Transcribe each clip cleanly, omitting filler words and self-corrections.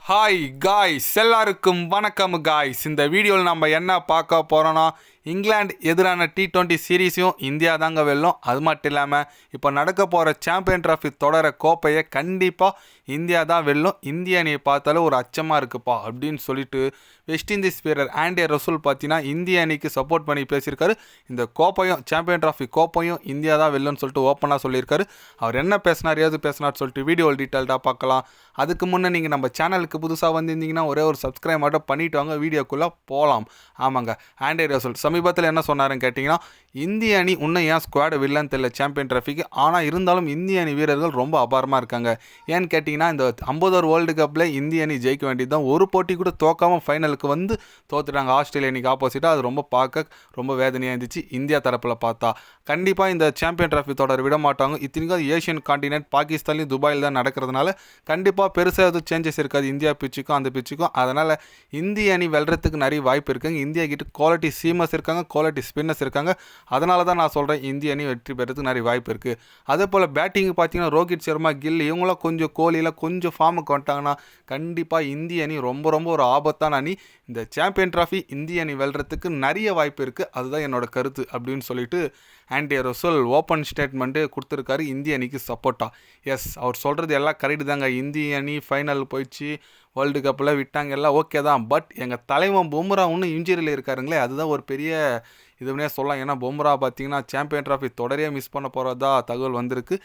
Hi guys, எல்லாருக்கும் வணக்கம் guys. இந்த வீடியோவில் நம்ம என்ன பார்க்க போகிறோன்னா, இங்கிலாந்து எதிரான T20 சீரீஸையும் இந்தியா தாங்க வெல்லும். அது மட்டும் இல்லாமல் இப்போ நடக்க போகிற சாம்பியன் ட்ராஃபி தொடர கோப்பையை கண்டிப்பாக இந்தியா தான் வெல்லும். இந்திய அணியை பார்த்தாலே ஒரு அச்சமாக இருக்குப்பா அப்படின்னு சொல்லிட்டு வெஸ்ட் இண்டீஸ் வீரர் ஆண்டி ரசூல் பார்த்தீங்கன்னா இந்திய அணிக்கு சப்போர்ட் பண்ணி பேசியிருக்காரு. இந்த கோப்பையும் சாம்பியன் ட்ராஃபி கோப்பையும் இந்தியா தான் வெல்லுன்னு சொல்லிட்டு ஓப்பனாக சொல்லியிருக்காரு. அவர் என்ன பேசினார், ஏது பேசினார் சொல்லிட்டு வீடியோ டீட்டெயில்டாக பார்க்கலாம். அதுக்கு முன்னே நீங்கள் நம்ம சேனலுக்கு புதுசாக வந்திருந்தீங்கன்னா ஒரே ஒரு சப்ஸ்கிரைப் மட்டும் பண்ணிவிட்டு வாங்க, வீடியோக்குள்ளே போகலாம். ஆமாங்க, ஆண்டி ரசூல் சமீபத்தில் என்ன சொன்னாருன்னு கேட்டிங்கன்னா, இந்திய அணி இன்னும் ஏன் ஸ்குவாடு வில்லன்னு தெரியல சாம்பியன் ட்ராஃபிக்கு, ஆனால் இருந்தாலும் இந்திய அணி வீரர்கள் ரொம்ப அபாரமாக இருக்காங்க. ஏன்னு கேட்டிங்கன்னா, இந்த 50 வேர்ல்டு கப்பில் இந்திய அணி ஜெயிக்க வேண்டியது தான். ஒரு போட்டி கூட தோக்காமல் ஃபைனலுக்கு வந்து தோத்துட்டாங்க ஆஸ்திரேலியா அணிக்கு ஆப்போசிட்டாக. அது ரொம்ப வேதனையாக இருந்துச்சு. இந்தியா தரப்பில் பார்த்தா கண்டிப்பாக இந்த சாம்பியன் ட்ராஃபி தொடர் விட மாட்டாங்க. இத்தனைக்கும் அது ஏஷியன் காண்டினென்ட் பாகிஸ்தான்லையும் துபாயில் தான் நடக்கிறதுனால கண்டிப்பாக பெருசாக எதுவும் சேஞ்சஸ் இருக்காது இந்தியா பிச்சுக்கும் அந்த பிச்சுக்கும். அதனால் இந்திய அணி வெல்றதுக்கு நிறைய வாய்ப்பு இருக்குங்க. இந்தியா கிட்ட குவாலிட்டி சீமர்ஸ் இருக்காங்க, குவாலிட்டி ஸ்பின்னர்ஸ் இருக்காங்க. அதனால தான் நான் சொல்கிறேன் இந்திய அணி வெற்றி பெறதுக்கு நிறைய வாய்ப்பு இருக்குது. அதே போல் பேட்டிங் பார்த்தீங்கன்னா ரோஹித் சர்மா, கில் இவங்களாம் கொஞ்சம் கோலியில் கொஞ்சம் ஃபார்முக்கு வந்துட்டாங்கன்னா கண்டிப்பாக இந்திய அணி ரொம்ப ஒரு ஆபத்தான அணி. இந்த சாம்பியன் ட்ராஃபி இந்திய அணி வெல்றதுக்கு நிறைய வாய்ப்பு இருக்குது. அதுதான் என்னோட கருத்து அப்படின்னு சொல்லிட்டு ஆண்டி ரசூல் ஓப்பன் ஸ்டேட்மெண்ட்டு கொடுத்துருக்காரு இந்திய அணிக்கு சப்போர்ட்டாக. எஸ், அவர் சொல்கிறது எல்லாம் கரெக்டு தாங்க. இந்திய அணி ஃபைனல் போயிடுச்சு, வேர்ல்டு கப்பில் விட்டாங்க, எல்லாம் ஓகே தான். பட் எங்கள் தலைவன் பும்ரா இன்னும் இன்ஜுரியில் இருக்காருங்களே, அதுதான் ஒரு பெரிய இதுவுனே சொல்லலாம். ஏன்னா பும்ரா பார்த்தீங்கன்னா சாம்பியன் ட்ராஃபி தொடரே மிஸ் பண்ண போகிறதா தகவல் வந்திருக்கு.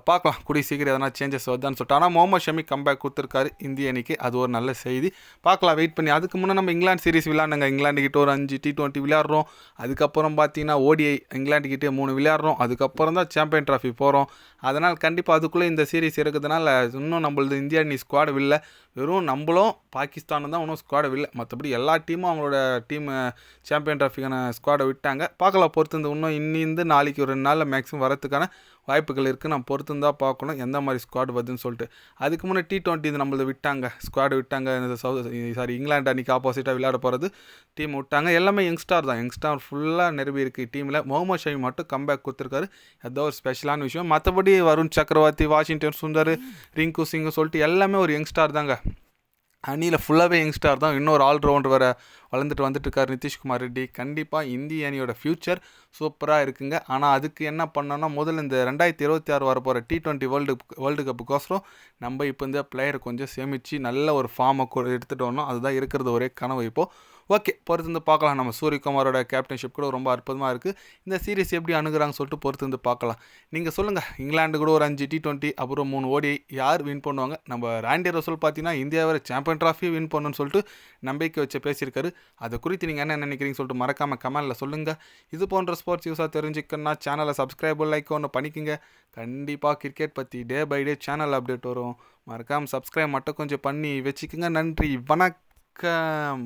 பார்க்கலாம் கூடிய சீக்கிரம் எதனா சேஞ்சஸ் வருதான்னு சொல்லிட்டு. ஆனால் முகமது ஷமி கம்பேக் கொடுத்துருக்காரு இந்திய அணிக்கு, அது ஒரு நல்ல செய்தி. பார்க்கலாம், வெயிட் பண்ணி. அதுக்கு முன்னே நம்ம இங்கிலாந்து சீரிஸ் விளையாடுங்க. இங்கிலாந்து கிட்ட ஒரு 5 T20 விளையாடுறோம். அதுக்கப்புறம் பார்த்தீங்கன்னா ODI இங்கிலாந்து கிட்டே 3 விளையாடுறோம். அதுக்கப்புறம் தான் சாம்பியன் ட்ராஃபி போகிறோம். அதனால் கண்டிப்பாக அதுக்குள்ளே இந்த சீரிஸ் இருக்கிறதுனால இன்னும் நம்மளது இந்திய அணி ஸ்குவாடு இல்லை. வெறும் நம்மளும் பாகிஸ்தானும் தான் இன்னும் ஸ்குவாடை இல்லை. மற்றபடி எல்லா டீமும் அவங்களோட சாம்பியன் ட்ராஃபிக்கான ஸ்குவாடை விட்டாங்க. பார்க்கலாம், பொறுத்து இன்னும் இன்னிந்து நாளைக்கு ஒரு 2 நாளில் மேக்ஸிமம் வரத்துக்கான வாய்ப்புகள் இருக்குது. நான் பொறுத்து தான் பார்க்கணும் எந்த மாதிரி ஸ்குவாட் வருதுன்னு சொல்லிட்டு. அதுக்கு முன்னே T20 இது நம்மளது விட்டாங்க, ஸ்குவாடு விட்டாங்க. இந்த இங்கிலாந்து அணிக்கு ஆப்போசிட்டாக விளையாட போகிறது டீம் விட்டாங்க. எல்லாமே யங்ஸ்டார் தான், யங்ஸ்டார் ஃபுல்லாக நிரம்பி இருக்குது டீமில். முகமது ஷமி மட்டும் கம்பேக் கொடுத்துருக்காரு, ஏதோ ஒரு ஸ்பெஷலான விஷயம். மற்றபடி வருண் சக்கரவர்த்தி, வாஷிங்டன் சுந்தர், ரிங்கு சிங் சொல்லிட்டு எல்லாமே ஒரு யங்ஸ்டார் தாங்க. அணியில் ஃபுல்லாகவே யங்ஸ்டார் தான். இன்னொரு ஆல்ரவுண்டர் வேறு வந்துட்டு இருக்கார், நிதிஷ்குமார் ரெட்டி. கண்டிப்பாக இந்திய அணியோட ஃப்யூச்சர் சூப்பராக இருக்குங்க. ஆனால் அதுக்கு என்ன பண்ணோன்னா, முதல்ல இந்த 2026 வரப்போகிற T20 வேர்ல்டு கப்புக்கோசரம் நம்ம இப்போ இந்த பிளேயரை கொஞ்சம் சேமித்து நல்ல ஒரு ஃபார்மை எடுத்துகிட்டு வரணும். அதுதான் இருக்கிறது ஒரே கனவு இப்போது. ஓகே, பொறுத்து பார்க்கலாம். நம்ம சூரியகுமாரோட கேப்டன்ஷிப் கூட ரொம்ப அற்புதமாக இருக்குது. இந்த சீரிஸ் எப்படி அணுகுறாங்கன்னு சொல்லிட்டு பொறுத்து பார்க்கலாம். நீங்கள் சொல்லுங்கள், இங்கிலாந்து கூட ஒரு 5 T20 அப்புறம் 3 ODI யார் வின் பண்ணுவாங்க? நம்ம ஆண்டி ரசூல் பார்த்தீங்கன்னா இந்தியாவை சாம்பியன் ட்ராஃபி வின் பண்ணணும்னு சொல்லிட்டு நம்பிக்கை வச்சு பேசியிருக்காரு. அதை குறித்து நீங்கள் என்ன நினைக்கிறீங்கன்னு சொல்லிட்டு மறக்காமல் கமெண்டில் சொல்லுங்கள். இது போன்ற ஸ்போர்ட்ஸ் யூஸாக தெரிஞ்சுக்கணுன்னா சேனலை சப்ஸ்கிரைப் லைக் ஒன்று பண்ணிக்கோங்க. கண்டிப்பாக கிரிக்கெட் பற்றி day by day channel update வரும். மறக்காமல் சப்ஸ்கிரைப் மட்டும் கொஞ்சம் பண்ணி வச்சுக்கோங்க. நன்றி, வணக்கம்.